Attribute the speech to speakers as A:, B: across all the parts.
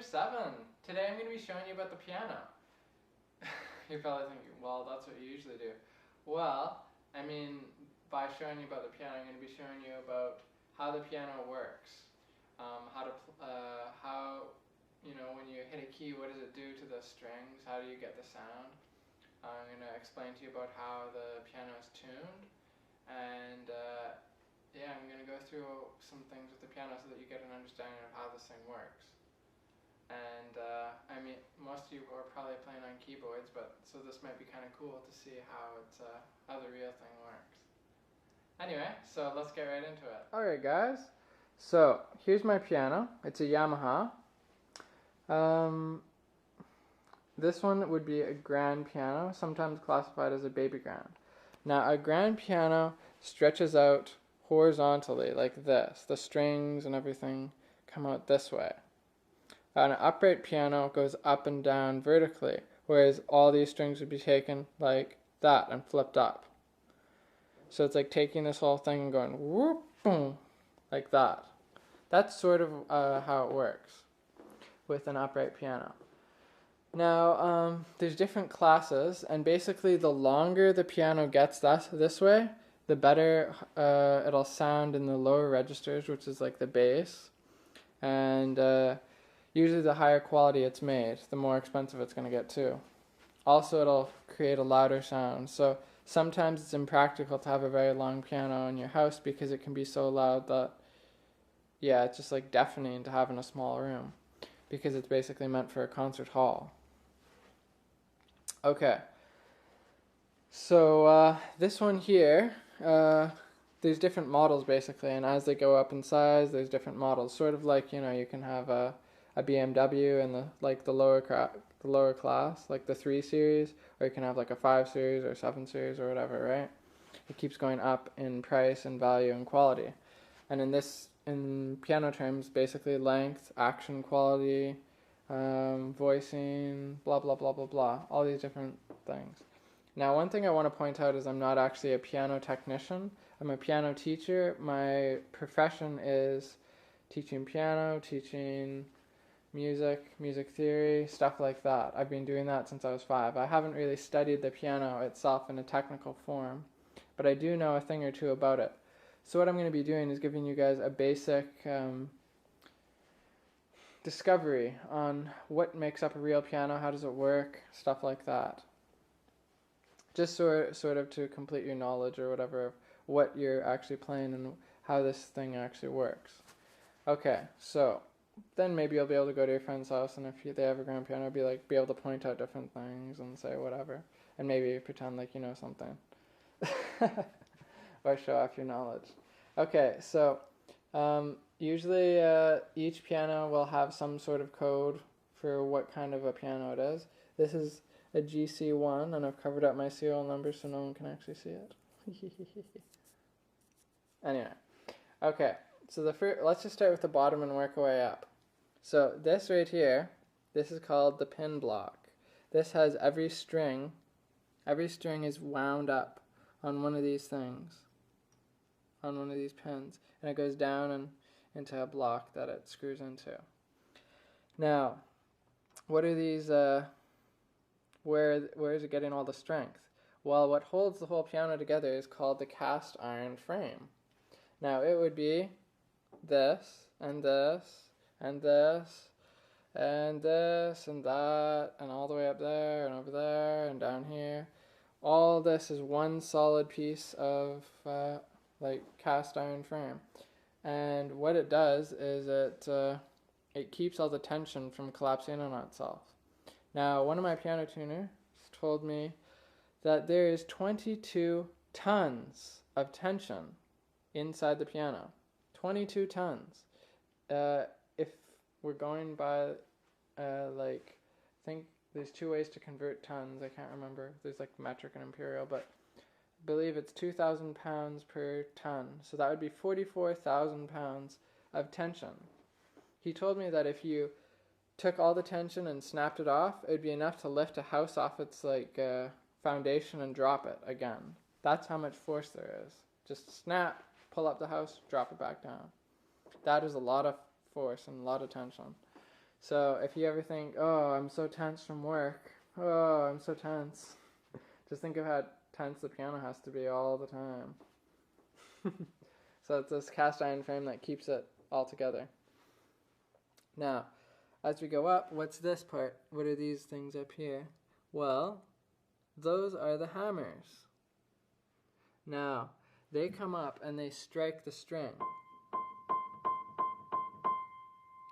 A: number 7. Today I'm going to be showing you about the piano. You're probably thinking, well, that's what you usually do. Well, I mean, by showing you about the piano, I'm going to be showing you about how the piano works. When you hit a key, what does it do to the strings? How do you get the sound? I'm going to explain to you about how the piano is tuned. And I'm going to go through some things with the piano so that you get an understanding of how this thing works. And most of you are probably playing on keyboards, so this might be kind of cool to see how the real thing works. Anyway, so let's get right into it. Alright guys, so here's my piano. It's a Yamaha. This one would be a grand piano, sometimes classified as a baby grand. Now a grand piano stretches out horizontally like this. The strings and everything come out this way. An upright piano goes up and down vertically, whereas all these strings would be taken like that and flipped up. So it's like taking this whole thing and going whoop, boom, like that. That's sort of how it works with an upright piano. Now, there's different classes, and basically the longer the piano gets this way, the better it'll sound in the lower registers, which is like the bass. And usually the higher quality it's made, the more expensive it's going to get too. Also, it'll create a louder sound. So sometimes it's impractical to have a very long piano in your house because it can be so loud that, it's just like deafening to have in a small room, because it's basically meant for a concert hall. Okay, so this one here, there's different models basically, and as they go up in size, there's different models. Sort of like, you can have a BMW in the lower class, like the 3 Series, or you can have like a 5 Series or 7 Series or whatever, right? It keeps going up in price and value and quality. And in piano terms, basically length, action quality, voicing, blah, blah, blah, blah, blah, all these different things. Now, one thing I want to point out is I'm not actually a piano technician. I'm a piano teacher. My profession is teaching piano, teaching music theory, stuff like that. I've been doing that since I was 5. I haven't really studied the piano itself in a technical form, but I do know a thing or two about it. So what I'm going to be doing is giving you guys a basic discovery on what makes up a real piano, how does it work, stuff like that. Just sort of to complete your knowledge or whatever of what you're actually playing and how this thing actually works. Okay, so then maybe you'll be able to go to your friend's house, and if they have a grand piano, be able to point out different things and say whatever, and maybe pretend like you know something. Or show off your knowledge. Okay, so usually each piano will have some sort of code for what kind of a piano it is. This is a GC1, and I've covered up my serial number so no one can actually see it. Anyway, okay, so let's just start with the bottom and work our way up. So this right here, this is called the pin block. This has every string is wound up on one of these things, on one of these pins, and it goes down and into a block that it screws into. Now, what are these, where is it getting all the strength? Well, what holds the whole piano together is called the cast iron frame. Now, it would be this, and this, and this, and this, and that, and all the way up there, and over there, and down here. All this is one solid piece of cast iron frame, and what it does is it keeps all the tension from collapsing in on itself. Now, one of my piano tuners told me that there is 22 tons of tension inside the piano. 22 tons. If we're going by I think there's 2 ways to convert tons. I can't remember. There's like metric and imperial, but I believe it's 2,000 pounds per ton. So that would be 44,000 pounds of tension. He told me that if you took all the tension and snapped it off, it would be enough to lift a house off its foundation and drop it again. That's how much force there is. Just snap, pull up the house, drop it back down. That is a lot of force and a lot of tension. So if you ever think, oh, I'm so tense from work, oh, I'm so tense, just think of how tense the piano has to be all the time. So it's this cast iron frame that keeps it all together. Now, as we go up, what's this part? What are these things up here? Well, those are the hammers. Now, they come up and they strike the string.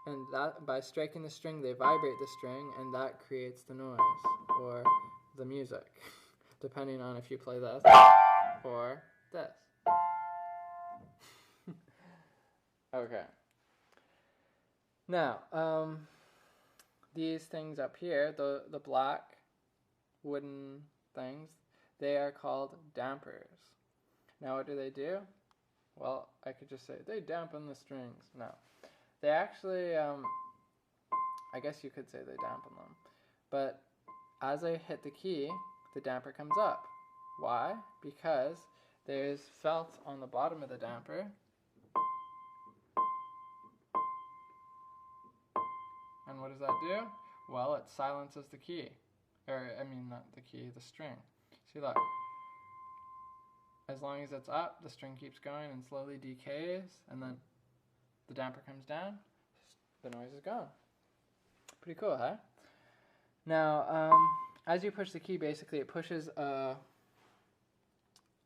A: And that, by striking the string, they vibrate the string, and that creates the noise, or the music, depending on if you play this or this. Okay. Now, these things up here, the black wooden things, they are called dampers. Now, what do? Well, I could just say, they dampen the strings. No. They actually, I guess you could say they dampen them. But as I hit the key, the damper comes up. Why? Because there's felt on the bottom of the damper. And what does that do? Well, it silences the key. Not the key, the string. See, look. As long as it's up, the string keeps going and slowly decays, and then the damper comes down, the noise is gone. Pretty cool, huh? Now, as you push the key, basically it pushes a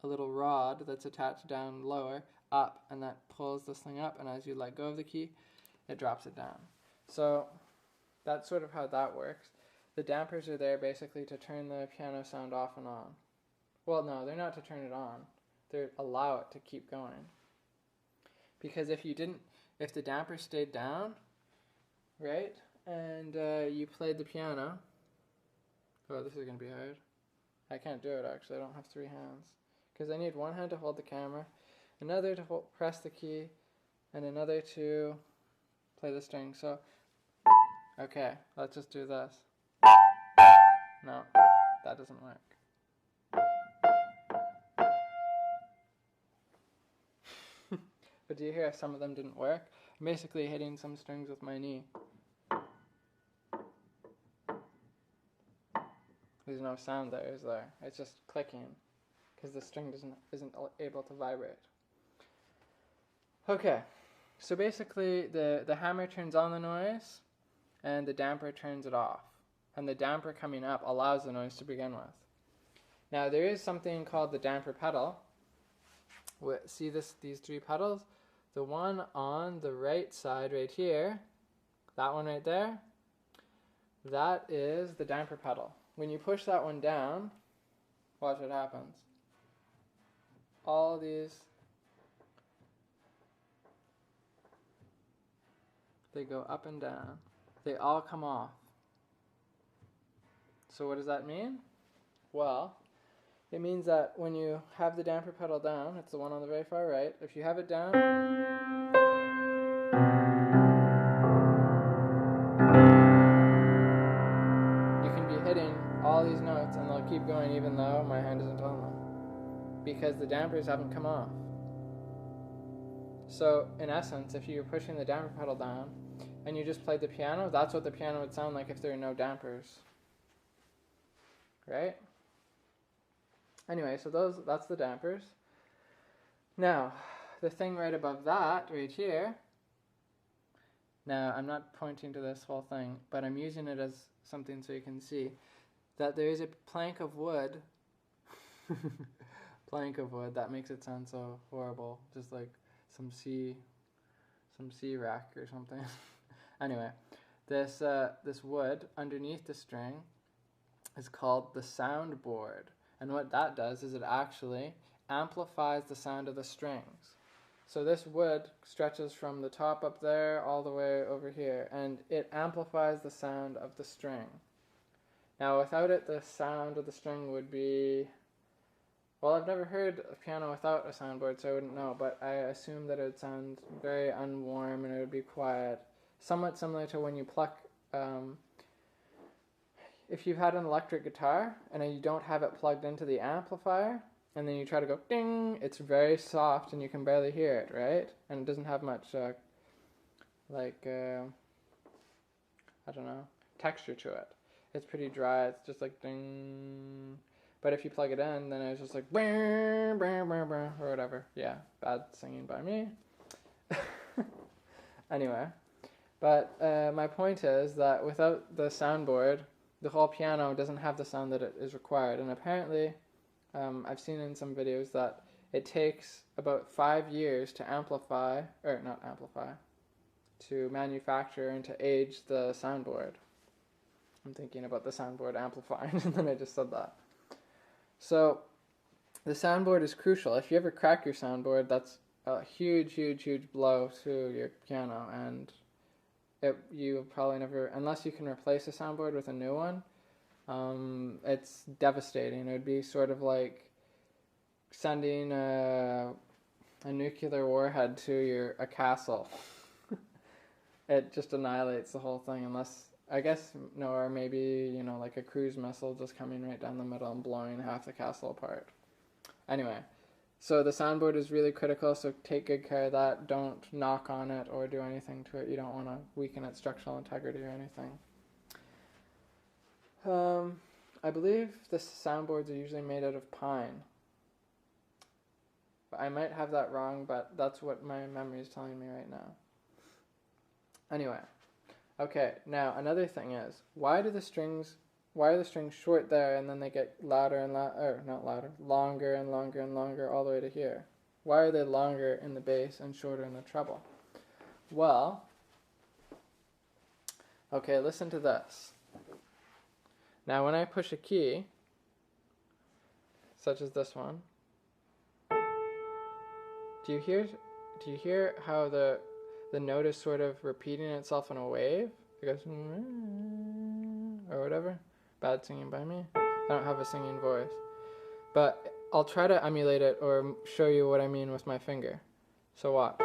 A: little rod that's attached down lower up, and that pulls this thing up, and as you let go of the key, it drops it down. So that's sort of how that works. The dampers are there basically to turn the piano sound off and on. Well, no, they're not to turn it on. They allow it to keep going. Because if the damper stayed down, right, and you played the piano, oh, this is going to be hard. I can't do it, actually. I don't have 3 hands. Because I need one hand to hold the camera, another to press the key, and another to play the string. So, okay, let's just do this. No, that doesn't work. But do you hear some of them didn't work? I'm basically hitting some strings with my knee. There's no sound there, is there? It's just clicking because the string isn't able to vibrate. Okay, so basically the hammer turns on the noise and the damper turns it off. And the damper coming up allows the noise to begin with. Now there is something called the damper pedal. See these 3 pedals? The one on the right side right here, that one right there, that is the damper pedal. When you push that one down, watch what happens. All these, they go up and down. They all come off. So what does that mean? Well, it means that when you have the damper pedal down, it's the one on the very far right, if you have it down, you can be hitting all these notes and they'll keep going even though my hand isn't on them. Because the dampers haven't come off. So, in essence, if you're pushing the damper pedal down and you just played the piano, that's what the piano would sound like if there were no dampers. Right? Anyway, so that's the dampers. Now, the thing right above that, right here, now I'm not pointing to this whole thing, but I'm using it as something so you can see that there is a plank of wood, that makes it sound so horrible, just like some sea rack or something. Anyway, this wood underneath the string is called the soundboard. And what that does is it actually amplifies the sound of the strings. So this wood stretches from the top up there all the way over here, and it amplifies the sound of the string. Now without it, the sound of the string would be, well, I've never heard a piano without a soundboard, so I wouldn't know, but I assume that it would sound very unwarm and it would be quiet. Somewhat similar to when you pluck, if you've had an electric guitar and you don't have it plugged into the amplifier, and then you try to go ding, it's very soft and you can barely hear it, right? And it doesn't have much, I don't know, texture to it. It's pretty dry. It's just like ding. But if you plug it in, then it's just like or whatever. Yeah, bad singing by me. Anyway, but my point is that without the soundboard, the whole piano doesn't have the sound that it is required. And apparently, I've seen in some videos that it takes about 5 years to to manufacture and to age the soundboard. I'm thinking about the soundboard amplifying, and then I just said that. So, the soundboard is crucial. If you ever crack your soundboard, that's a huge, huge, huge blow to your piano, and you probably never, unless you can replace a soundboard with a new one, it's devastating. It would be sort of like sending a nuclear warhead to a castle. It just annihilates the whole thing, unless, I guess, no, or maybe, like a cruise missile just coming right down the middle and blowing half the castle apart. Anyway, so the soundboard is really critical, so take good care of that. Don't knock on it or do anything to it. You don't want to weaken its structural integrity or anything. I believe the soundboards are usually made out of pine. I might have that wrong, but that's what my memory is telling me right now. Anyway, okay, now another thing is, why are the strings short there and then they get louder and longer and longer and longer all the way to here? Why are they longer in the bass and shorter in the treble? Well, okay, listen to this. Now when I push a key, such as this one, do you hear how the note is sort of repeating itself in a wave? It goes, or whatever. Bad singing by me. I don't have a singing voice. But I'll try to emulate it or show you what I mean with my finger. So watch.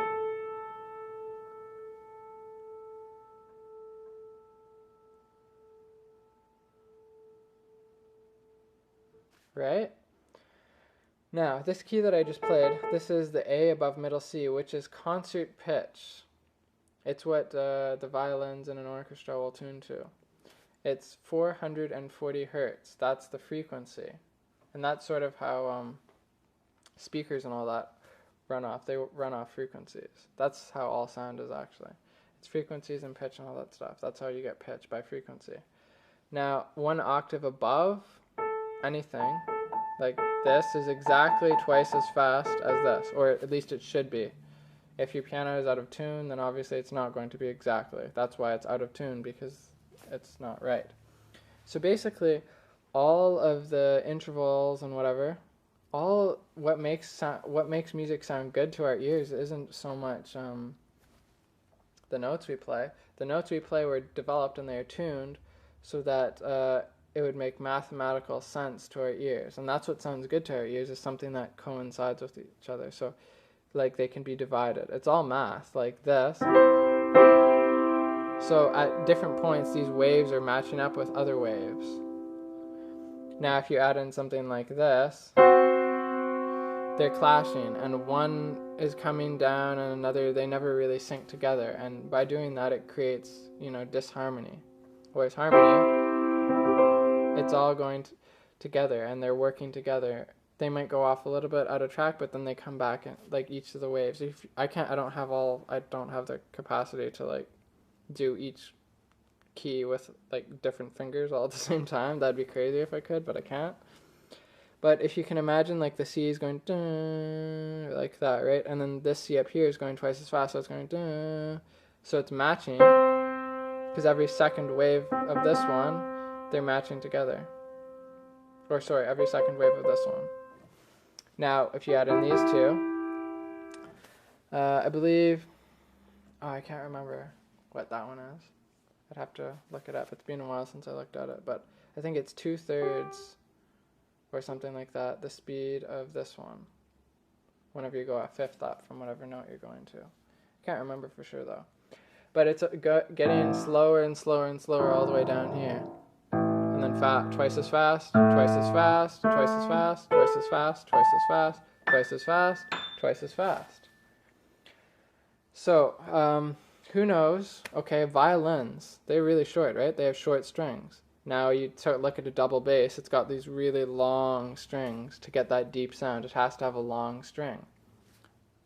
A: Right? Now, this key that I just played, this is the A above middle C, which is concert pitch. It's what the violins in an orchestra will tune to. It's 440 hertz. That's the frequency. And that's sort of how speakers and all that run off. They run off frequencies. That's how all sound is actually. It's frequencies and pitch and all that stuff. That's how you get pitch, by frequency. Now, 1 octave above anything, like this, is exactly twice as fast as this, or at least it should be. If your piano is out of tune, then obviously it's not going to be exactly. That's why it's out of tune, because it's not right. So basically, all of the intervals and whatever, all what makes music sound good to our ears isn't so much the notes we play. The notes we play were developed and they are tuned so that it would make mathematical sense to our ears. And that's what sounds good to our ears, is something that coincides with each other. So like they can be divided. It's all math, like this. So at different points, these waves are matching up with other waves. Now if you add in something like this, they're clashing, and one is coming down and another, they never really sync together. And by doing that, it creates, disharmony. Whereas harmony, it's all going together and they're working together. They might go off a little bit out of track, but then they come back and like each of the waves. I don't have the capacity to like do each key with like different fingers all at the same time. That'd be crazy if I could, but I can't. But if you can imagine, like the C is going dun, like that, right? And then this C up here is going twice as fast, so it's going dun. So it's matching, because every second wave of this one, they're matching together. Or sorry, every second wave of this one. Now, if you add in these two, I believe, I can't remember what that one is. I'd have to look it up. It's been a while since I looked at it, but I think it's 2/3 or something like that, the speed of this one, whenever you go a fifth up from whatever note you're going to. I can't remember for sure though. But it's getting slower and slower and slower all the way down here. And then twice as fast, twice as fast, twice as fast, twice as fast, twice as fast, twice as fast, twice as fast. So, who knows? Okay, violins, they're really short, right? They have short strings. Now you look at a double bass, it's got these really long strings. To get that deep sound, it has to have a long string.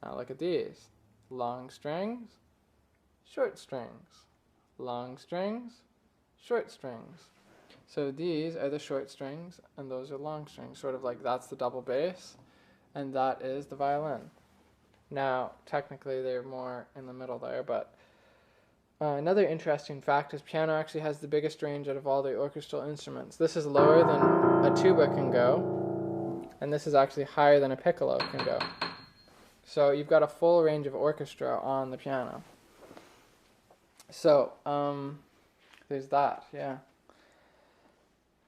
A: Now look at these. Long strings, short strings. Long strings, short strings. So these are the short strings, and those are long strings. Sort of like that's the double bass, and that is the violin. Now, technically they're more in the middle there, but another interesting fact is piano actually has the biggest range out of all the orchestral instruments. This is lower than a tuba can go, and this is actually higher than a piccolo can go. So you've got a full range of orchestra on the piano. So, there's that, yeah.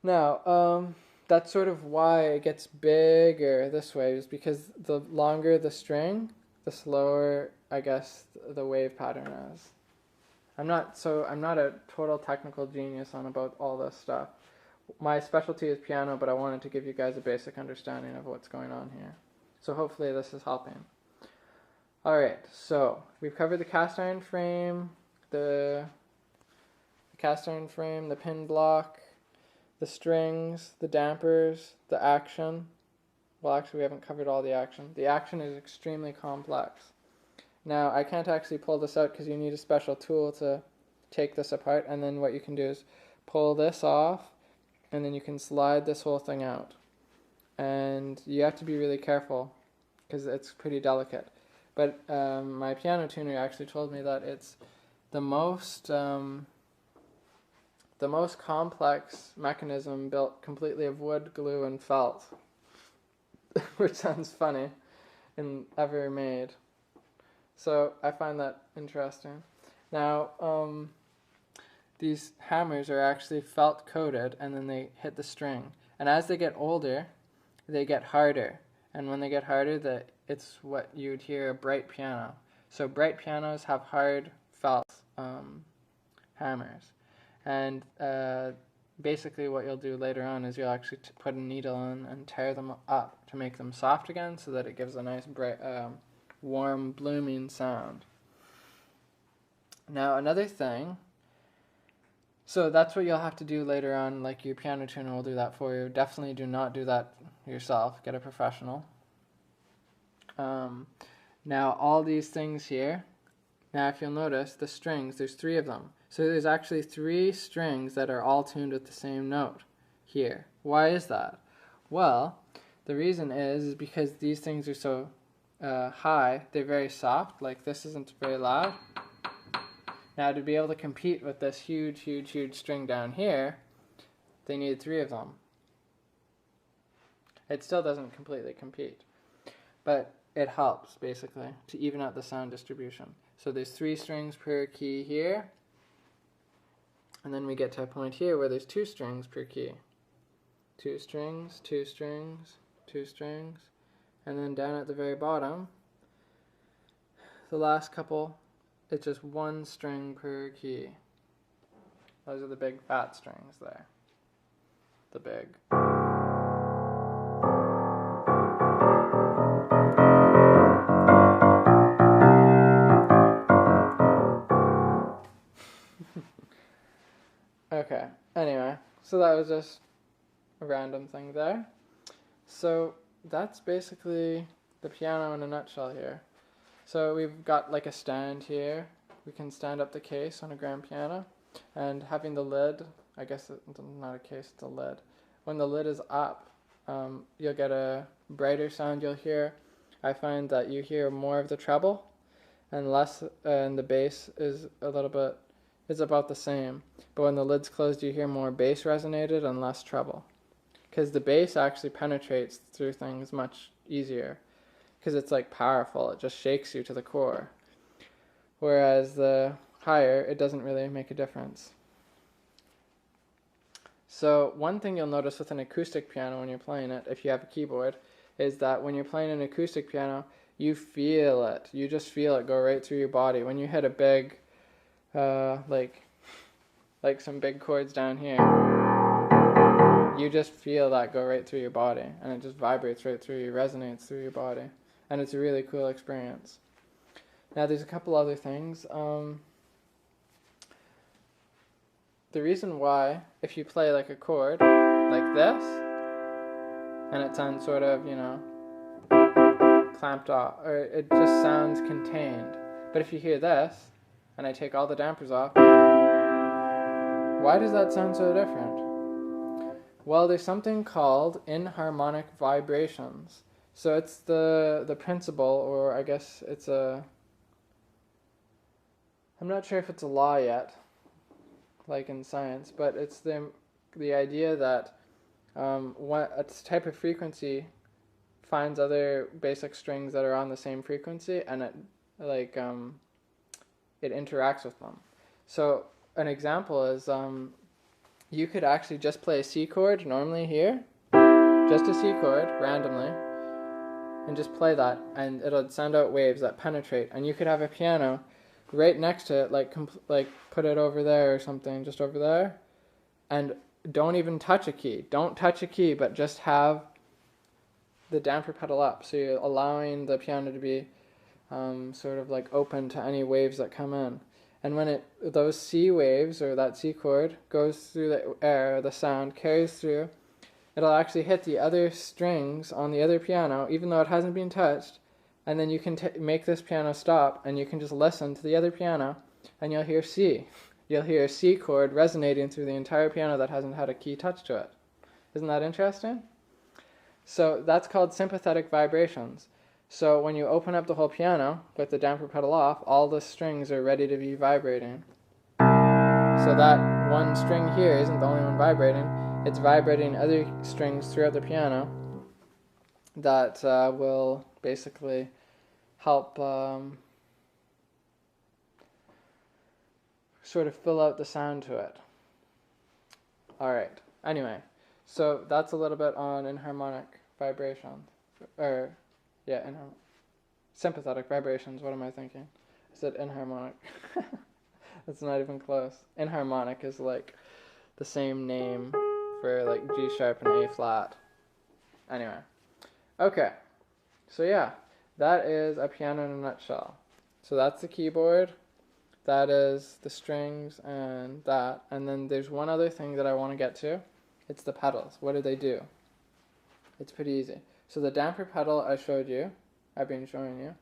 A: Now, that's sort of why it gets bigger this way, is because the longer the string, the slower, I guess, the wave pattern is. I'm not a total technical genius on about all this stuff. My specialty is piano, but I wanted to give you guys a basic understanding of what's going on here. So hopefully this is helping. Alright, so we've covered the cast iron frame, the pin block, the strings, the dampers, the action. Well, actually, we haven't covered all the action. The action is extremely complex. Now, I can't actually pull this out because you need a special tool to take this apart, and then what you can do is pull this off, and then you can slide this whole thing out. And you have to be really careful because it's pretty delicate. But my piano tuner actually told me that it's the most complex mechanism built completely of wood, glue, and felt, which sounds funny, and ever made. So I find that interesting. Now, these hammers are actually felt coated, and then they hit the string. And as they get older, they get harder. And when they get harder, it's what you'd hear a bright piano. So bright pianos have hard felt hammers. And basically what you'll do later on is you'll actually put a needle in and tear them up to make them soft again so that it gives a nice bright, warm, blooming sound. Now another thing, so that's what you'll have to do later on, like your piano tuner will do that for you. Definitely do not do that yourself, get a professional. Now all these things here, now if you'll notice the strings, there's 3 of them. So there's actually 3 strings that are all tuned with the same note here. Why is that? Well, the reason is because these things are so high, they're very soft, like this isn't very loud. Now to be able to compete with this huge, huge, huge string down here, they needed 3 of them. It still doesn't completely compete, but it helps basically to even out the sound distribution. So there's 3 strings per key here, and then we get to a point here where there's 2 strings per key. 2 strings, 2 strings, 2 strings, and then down at the very bottom, the last couple, it's just 1 string per key. Those are the big fat strings there. The big. Okay, anyway, so that was just a random thing there. So that's basically the piano in a nutshell here. So we've got like a stand here. We can stand up the case on a grand piano, and having the lid, I guess it's not a case, it's a lid. When the lid is up, you'll get a brighter sound you'll hear. I find that you hear more of the treble and less, and the bass is a little bit, it's about the same. But when the lid's closed, you hear more bass resonated and less treble. Because the bass actually penetrates through things much easier. Because it's like powerful, it just shakes you to the core. Whereas the higher, it doesn't really make a difference. So one thing you'll notice with an acoustic piano when you're playing it, if you have a keyboard, is that when you're playing an acoustic piano, you feel it. You just feel it go right through your body. When you hit a big, like some big chords down here, you just feel that go right through your body, and it just vibrates right through you, resonates through your body, and it's a really cool experience. Now there's a couple other things. the reason why, if you play like a chord like this, and it sounds sort of, you know, clamped off, or it just sounds contained. But if you hear this, and I take all the dampers off, why does that sound so different? Well, there's something called inharmonic vibrations. So it's the principle, or I guess it's I'm not sure if it's a law yet, like in science, but it's the idea that a type of frequency finds other basic strings that are on the same frequency, and it interacts with them. So an example is you could actually just play a C chord normally here, just a C chord randomly, and just play that, and it'll send out waves that penetrate. And you could have a piano right next to it, like put it over there or something, just over there, and don't even touch a key. Don't touch a key, but just have the damper pedal up. So you're allowing the piano to be sort of like open to any waves that come in. And when those C waves, or that C chord, goes through the air, the sound carries through, it'll actually hit the other strings on the other piano, even though it hasn't been touched, and then you can make this piano stop, and you can just listen to the other piano, and you'll hear C. You'll hear a C chord resonating through the entire piano that hasn't had a key touch to it. Isn't that interesting? So that's called sympathetic vibrations. So when you open up the whole piano with the damper pedal off, all the strings are ready to be vibrating. So that one string here isn't the only one vibrating. It's vibrating other strings throughout the piano that will basically help sort of fill out the sound to it. Alright, anyway, so that's a little bit on inharmonic vibrations. Sympathetic vibrations, what am I thinking? I said inharmonic. That's not even close. Inharmonic is like the same name for like G sharp and A flat. Anyway. Okay. So yeah, that is a piano in a nutshell. So that's the keyboard, that is the strings, and that. And then there's one other thing that I want to get to. It's the pedals. What do they do? It's pretty easy. So the damper pedal I showed you, I've been showing you.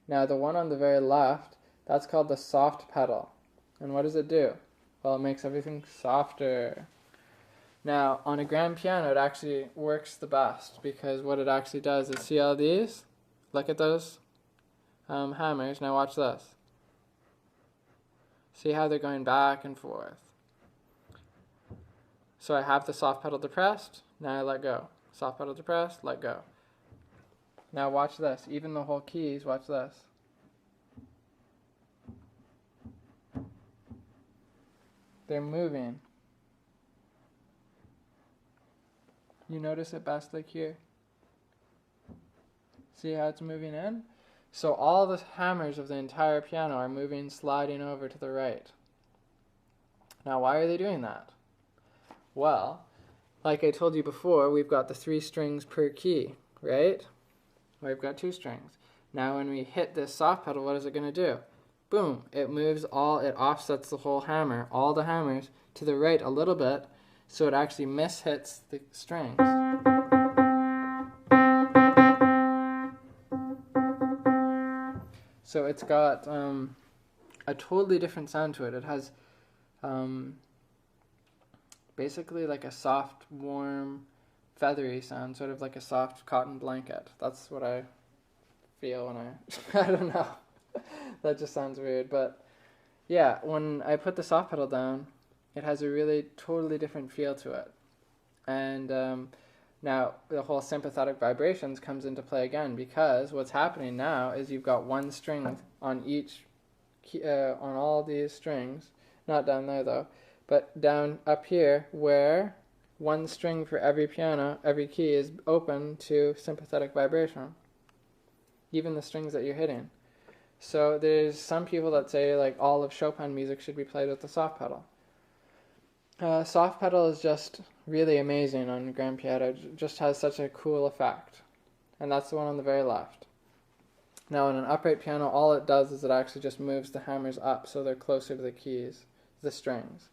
A: Now the one on the very left, that's called the soft pedal. And what does it do? Well, it makes everything softer. Now on a grand piano it actually works the best, because what it actually does is, see all these? Look at those hammers. Now watch this. See how they're going back and forth. So I have the soft pedal depressed, now I let go. Soft pedal depressed, let go. Now watch this, even the whole keys, watch this. They're moving. You notice it best like here. See how it's moving in? So all the hammers of the entire piano are moving, sliding over to the right. Now why are they doing that? Well, like I told you before, we've got the 3 strings per key, right? We've got 2 strings. Now when we hit this soft pedal, what is it going to do? Boom, it moves it offsets the whole hammer, all the hammers, to the right a little bit, so it actually mishits the strings. So it's got a totally different sound to it. It has basically like a soft, warm, feathery sound, sort of like a soft cotton blanket. That's what I feel when I don't know. That just sounds weird, but yeah, when I put the soft pedal down, it has a really totally different feel to it. And now the whole sympathetic vibrations comes into play again, because what's happening now is you've got one string on each key, on all these strings, not down there though, but down up here, where one string for every piano, every key is open to sympathetic vibration, even the strings that you're hitting. So there's some people that say like all of Chopin music should be played with the soft pedal. Soft pedal is just really amazing on grand piano. It just has such a cool effect. And that's the one on the very left. Now on an upright piano, all it does is it actually just moves the hammers up so they're closer to the keys, the strings.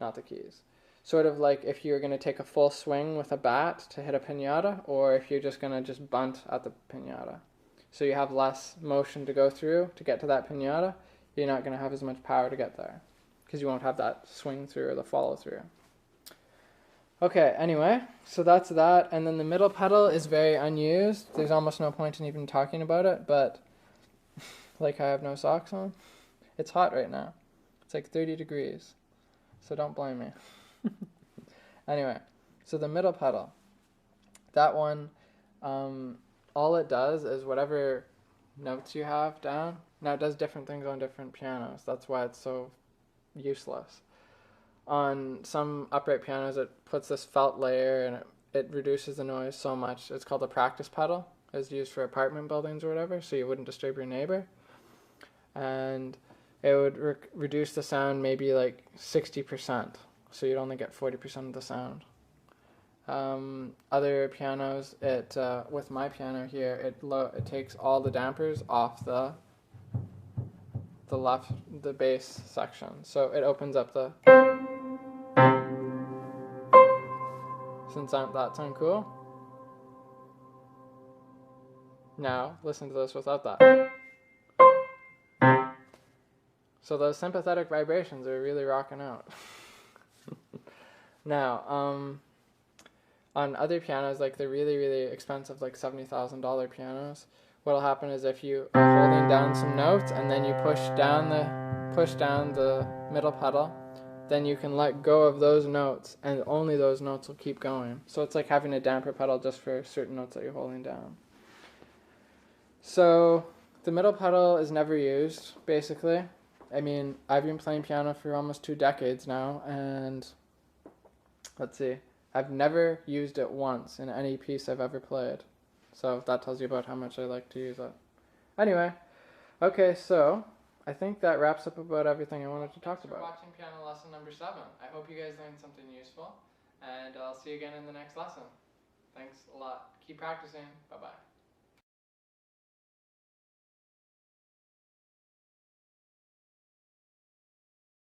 A: not the keys. Sort of like if you're going to take a full swing with a bat to hit a piñata, or if you're just going to just bunt at the piñata. So you have less motion to go through to get to that piñata. You're not going to have as much power to get there because you won't have that swing through or the follow through. Okay, anyway, so that's that. And then the middle pedal is very unused. There's almost no point in even talking about it, but like I have no socks on. It's hot right now. It's like 30 degrees, so don't blame me. Anyway, so the middle pedal, that one, all it does is whatever notes you have down. Now it does different things on different pianos. That's why it's so useless. On some upright pianos, it puts this felt layer and it reduces the noise so much. It's called a practice pedal. It's used for apartment buildings or whatever, so you wouldn't disturb your neighbor. And it would reduce the sound maybe like 60%, so you'd only get 40% of the sound. Other pianos, with my piano here, it takes all the dampers off the bass section, so it opens up the. That sound cool? Now listen to this without that. So those sympathetic vibrations are really rocking out. Now, on other pianos, like the really, really expensive, like $70,000 pianos, what'll happen is if you are holding down some notes and then you push down the middle pedal, then you can let go of those notes and only those notes will keep going. So it's like having a damper pedal just for certain notes that you're holding down. So the middle pedal is never used, basically. I mean, I've been playing piano for almost 2 decades now, and let's see, I've never used it once in any piece I've ever played. So that tells you about how much I like to use it. Anyway, okay, so I think that wraps up about everything I wanted to talk about. Thanks for watching piano lesson number 7. I hope you guys learned something useful, and I'll see you again in the next lesson. Thanks a lot. Keep practicing. Bye-bye.